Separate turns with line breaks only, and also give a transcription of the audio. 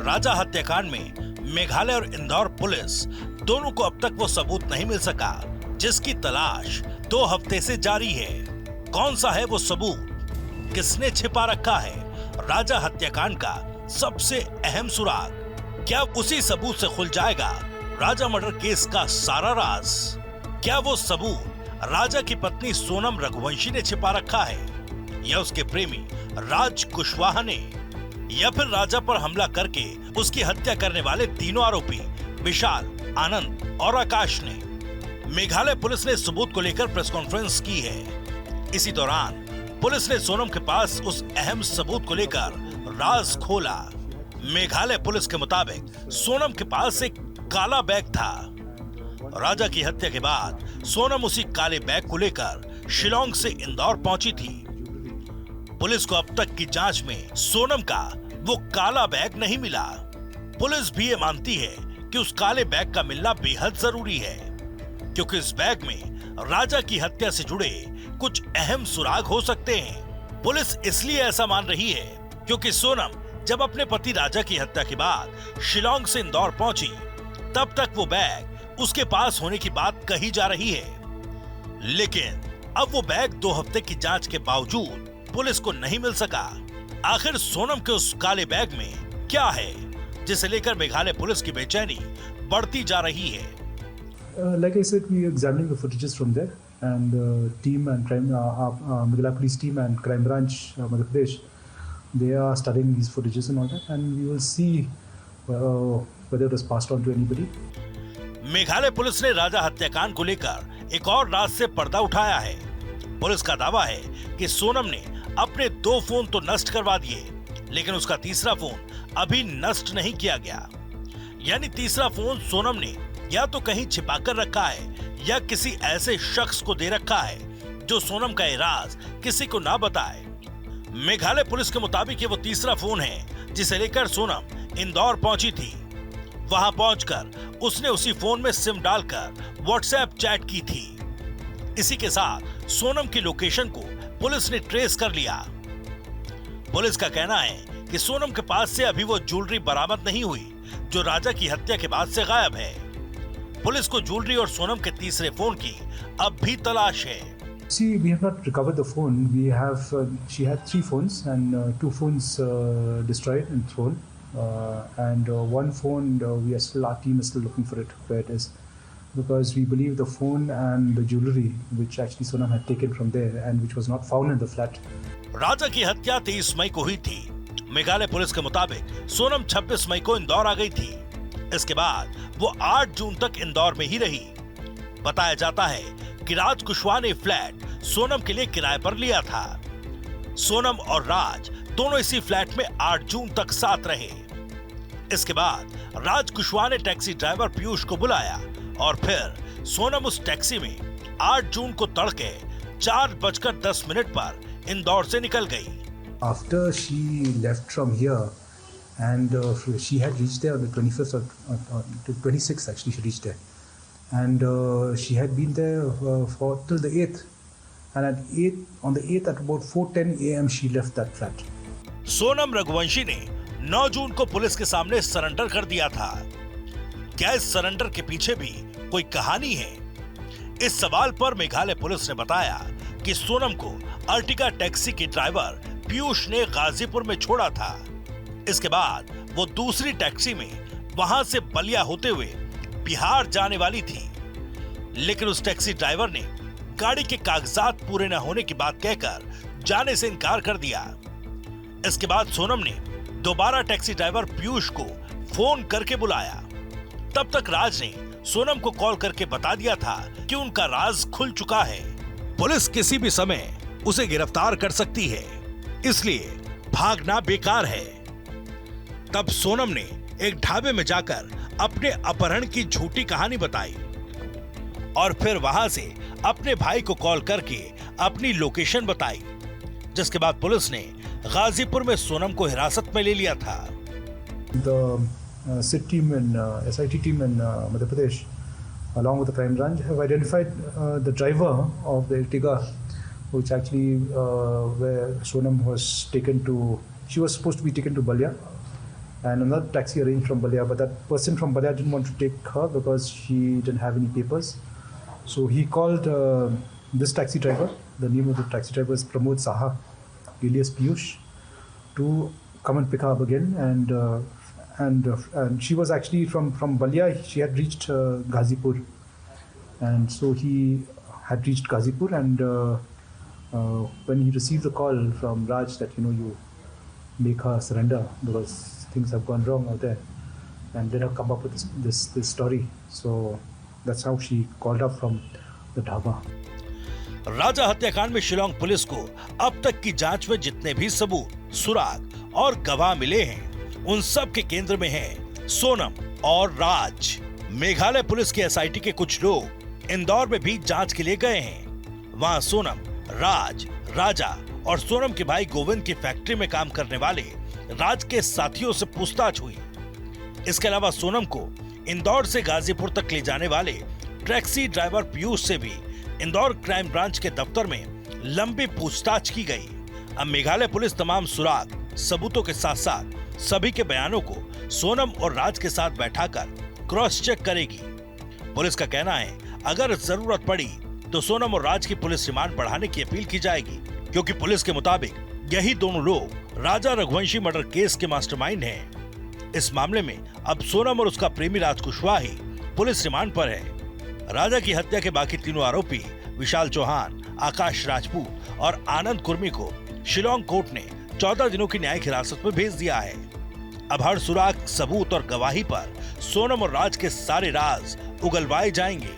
राजा हत्याकांड में मेघालय और इंदौर पुलिस दोनों को अब तक वो सबूत नहीं मिल सका जिसकी तलाश 2 हफ्ते से जारी है। कौन सा है वो सबूत? किसने छिपा रखा है राजा हत्याकांड का सबसे अहम सुराग? क्या उसी सबूत से खुल जाएगा राजा मर्डर केस का सारा राज? क्या वो सबूत राजा की पत्नी सोनम रघुवंशी ने छिपा रखा है या उसके प्रेमी राज कुशवाहा ने, या फिर राजा पर हमला करके उसकी हत्या करने वाले तीनों आरोपी विशाल, आनंद और आकाश ने? मेघालय पुलिस ने सबूत को लेकर प्रेस कॉन्फ्रेंस की है। इसी दौरान पुलिस ने सोनम के पास उस अहम सबूत को लेकर राज खोला। मेघालय पुलिस के मुताबिक सोनम के पास एक काला बैग था। राजा की हत्या के बाद सोनम उसी काले बैग को लेकर शिलोंग से इंदौर पहुंची थी। पुलिस को अब तक की जांच में सोनम का वो काला बैग नहीं मिला। पुलिस भी ये मानती है कि उस काले बैग का मिलना बेहद जरूरी है, क्योंकि इस बैग में राजा की हत्या से जुड़े कुछ अहम सुराग हो सकते हैं। पुलिस इसलिए ऐसा मान रही है क्योंकि सोनम जब अपने पति राजा की हत्या के बाद शिलोंग से इंदौर पहुंची, तब तक वो बैग उसके पास होने की बात कही जा रही है। लेकिन अब वो बैग 2 हफ्ते की जांच के बावजूद पुलिस को नहीं मिल सका। आखिर सोनम के उस काले बैग में क्या है, जिसे लेकर मेघालय पुलिस की बेचैनी बढ़ती जा रही है।
Like I said, we are examining the footages from there, and team and crime, Meghalaya police team and crime branch, Madhya Pradesh, they are studying these footages and all that, and we will see whether it was passed on to anybody.
Meghalaya police ने राजा हत्याकांड को लेकर एक और राज से पर्दा उठाया है। पुलिस का दावा है कि सोनम ने अपने 2 फोन तो नष्ट करवा दिए, लेकिन उसका तीसरा फोन अभी नष्ट नहीं किया गया। यानी तीसरा फोन सोनम ने या तो कहीं छिपा कर रखा है या किसी ऐसे शख्स को दे रखा है जो सोनम का ये राज किसी को ना बताए। मेघालय पुलिस के मुताबिक ये वो तीसरा फोन है जिसे लेकर सोनम इंदौर पहुंची थी। वहां पहुंचकर उसने उसी फोन में सिम डालकर व्हाट्सएप चैट की थी। इसी के साथ सोनम की लोकेशन को पुलिस ने ट्रेस कर लिया। पुलिस का कहना है कि सोनम के पास से अभी वो ज्वेलरी बरामद नहीं हुई जो राजा की हत्या के बाद से गायब है। पुलिस को ज्वेलरी और सोनम के तीसरे फोन की अब भी तलाश है।
See, we have not recovered the phone. We have, she had 3 phones and 2 phones destroyed and thrown. And 1 phone, our team is still looking for it, where it is. Because we believe the phone and the jewelry, which actually Sonam had taken from there and which was not found in the flat.
राजा की हत्या 23 मई को हुई थी। Meghalaya police के मुताबिक सोनम 26 मई को इंदौर आ गई थी। इसके बाद वो 8 जून तक इंदौर में ही रही। बताया जाता है कि राज कुशवाहा ने फ्लैट सोनम के लिए किराए पर लिया था। सोनम और राज दोनों इसी फ्लैट में 8 जून तक साथ रहे। इसके बाद राज कुशवाहा ने टैक्सी ड्राइवर पीयूष को बुलाया और फिर सोनम उस टैक्सी में 8 जून को तड़के 4:10 पर इंदौर से निकल गई।
After she left from here and she had reached there on the 21st or 26th actually she reached there, and she had been there for till the 8th, and on the 8th at about 4:10 a.m. she left that flat.
Sonam Raghuvanshi ने 9 जून को police के सामने surrender कर दिया था। क्या इस surrender के पीछे भी कोई कहानी है? इस सवाल पर मेघालय पुलिस ने बताया कि सोनम को अर्टिगा टैक्सी के ड्राइवर पीयूष ने गाजीपुर में छोड़ा था। इसके बाद वो दूसरी टैक्सी में वहां से बलिया होते हुए बिहार जाने वाली थी, लेकिन उस टैक्सी ड्राइवर ने गाड़ी के कागजात पूरे न होने की बात कहकर जाने से इनकार कर दिया। इसके बाद सोनम ने दोबारा टैक्सी ड्राइवर पीयूष को फोन करके बुलाया। तब तक राज ने सोनम को कॉल करके बता दिया था कि उनका राज खुल चुका है। पुलिस किसी भी समय उसे गिरफ्तार कर सकती है, इसलिए भागना बेकार है। तब सोनम ने एक ढाबे में जाकर अपने अपहरण की झूठी कहानी बताई और फिर वहां से अपने भाई को कॉल करके अपनी लोकेशन बताई, जिसके बाद पुलिस ने गाजीपुर में सोनम को हिरासत में ले लिया था।
The SIT team and SIT team in Madhya Pradesh, along with the crime branch, have identified the driver of the Ertiga, which actually where Sonam was taken to. She was supposed to be taken to Balia, and another taxi arranged from Ballia, but that person from Ballia didn't want to take her because she didn't have any papers. So he called this taxi driver. The name of the taxi driver is Pramod Saha, alias Piyush, to come and pick her up again. And she was actually from Ballia. She had reached Ghazipur, and so he had reached Ghazipur. And when he received the call from Raj that you make her surrender because things have gone wrong out there, and let her come up with this story. So that's how she called up from the dhaba.
राजा हत्याकांड में Shillong police को अब तक की जांच में जितने भी सबूत, सुराग और गवाह मिले हैं, उन सब के केंद्र में है सोनम और राज। मेघालय पुलिस के एसआईटी के कुछ लोग इंदौर में भी जांच के लिए गए हैं। वहां सोनम, राज, राजा और सोनम के भाई गोविंद की फैक्ट्री में काम करने वाले राज के साथियों से पूछताछ हुई। इसके अलावा सोनम को इंदौर से गाजीपुर तक ले जाने वाले टैक्सी ड्राइवर पीयूष से भी इंदौर क्राइम ब्रांच के दफ्तर में लंबी पूछताछ की गई। अब मेघालय पुलिस तमाम सुराग, सबूतों के साथ साथ सभी के बयानों को सोनम और राज के साथ बैठाकर क्रॉस चेक करेगी। पुलिस का कहना है अगर जरूरत पड़ी तो सोनम और राज की पुलिस रिमांड बढ़ाने की अपील की जाएगी, क्योंकि पुलिस के मुताबिक यही दोनों लोग राजा रघुवंशी मर्डर केस के मास्टरमाइंड हैं। इस मामले में अब सोनम और उसका प्रेमी राज कुशवाहा ही पुलिस रिमांड पर है। राजा की हत्या के बाकी तीनों आरोपी विशाल चौहान, आकाश राजपूत और आनंद कुर्मी को शिलोंग कोर्ट ने 14 दिनों की न्यायिक हिरासत में भेज दिया है। अब हर सुराग, सबूत और गवाही पर सोनम और राज के सारे राज उगलवाए जाएंगे।